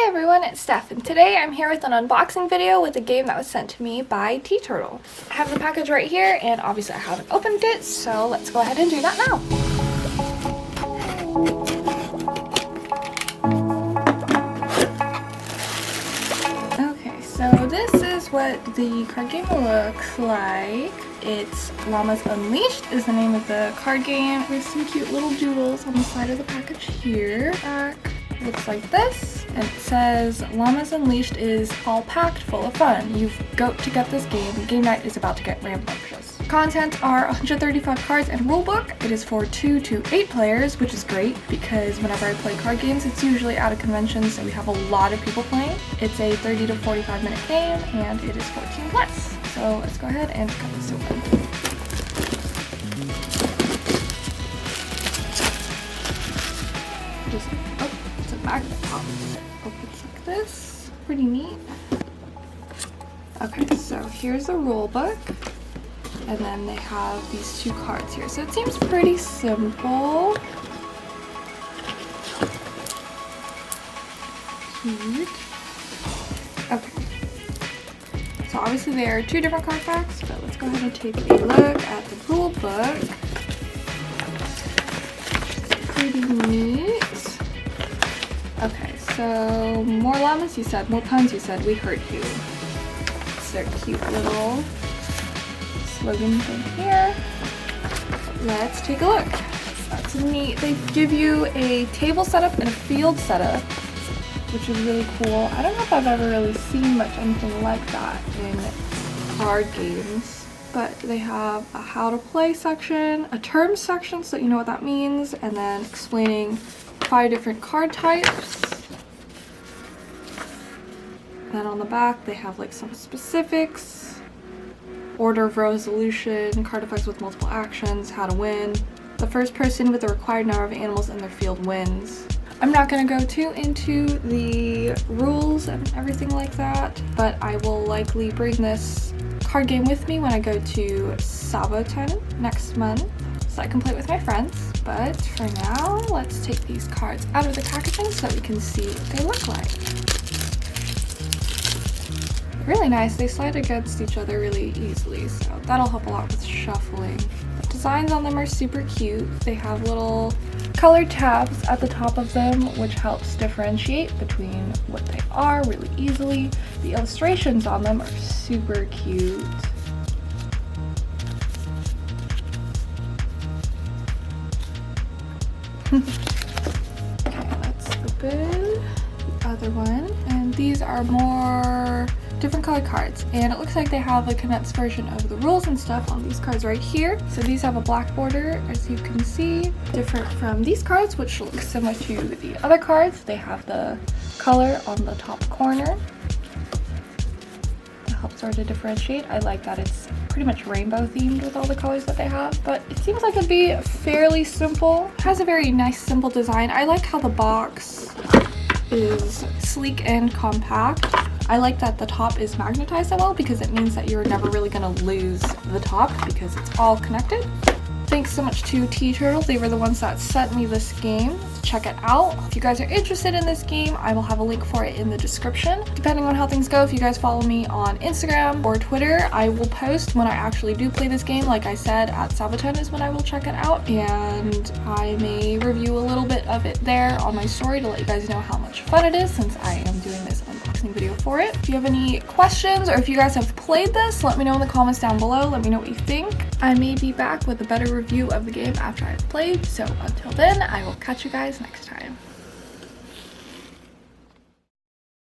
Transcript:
everyone, it's Steph, and today I'm here with an unboxing video with a game that was sent to me by TeeTurtle. I have the package right here, and obviously I haven't opened it, so let's go ahead and do that now. Okay, so this is what the card game looks like. It's Llamas Unleashed is the name of the card game. There's some cute little doodles on the side of the package here. Back looks like this, and it says Llamas Unleashed is all packed full of fun. You've got to get this game. Game night is about to get rambunctious. Contents are 135 cards and rulebook. It is for 2 to 8 players, which is great because whenever I play card games, it's usually at a convention, so we have a lot of people playing. It's a 30 to 45 minute game, and it is 14 plus. So let's go ahead and cut this open. It's a magnet pop. Opens like this. Pretty neat. Okay, so here's the rule book. And then they have these 2 cards here. So it seems pretty simple. Cute. Okay. So obviously there are 2 different card packs, but let's go ahead and take a look at the rule book. Pretty neat. Okay, so more llamas you said, more puns you said, we heard you. It's their cute little slogan thing here. Let's take a look. That's neat. They give you a table setup and a field setup, which is really cool. I don't know if I've ever really seen much anything like that in card games, but they have a how to play section, a terms section so that you know what that means, and then explaining 5 different card types. Then on the back they have like some specifics, order of resolution, card effects with multiple actions, how to win. The first person with the required number of animals in their field wins. I'm not going to go too into the rules and everything like that, but I will likely bring this card game with me when I go to Saboton next month so I can play with my friends. But for now, let's take these cards out of the packaging so that we can see what they look like. Really nice. They slide against each other really easily, so that'll help a lot with shuffling. The designs on them are super cute. They have little colored tabs at the top of them, which helps differentiate between what they are really easily. The illustrations on them are super cute. Okay, let's open the other one. And these are more different colored cards, and it looks like they have a condensed version of the rules and stuff on these cards right here. So these have a black border, as you can see, different from these cards, which look similar to the other cards. They have the color on the top corner. It helps sort of differentiate. I like that it's pretty much rainbow themed with all the colors that they have, but it seems like it'd be fairly simple. It has a very nice simple design. I like how the box is sleek and compact. I like that the top is magnetized so well because it means that you're never really going to lose the top because it's all connected. Thanks so much to TeeTurtle. They were the ones that sent me this game. Check it out. If you guys are interested in this game, I will have a link for it in the description. Depending on how things go, if you guys follow me on Instagram or Twitter, I will post when I actually do play this game. Like I said, at Saboton is when I will check it out, and I may review a little bit of it there on my story to let you guys know how much fun it is since I am doing this unboxing video for it. If you have any questions or if you guys have played this, let me know in the comments down below. Let me know what you think. I may be back with a better review of the game after I've played, so until then, I will catch you guys next time.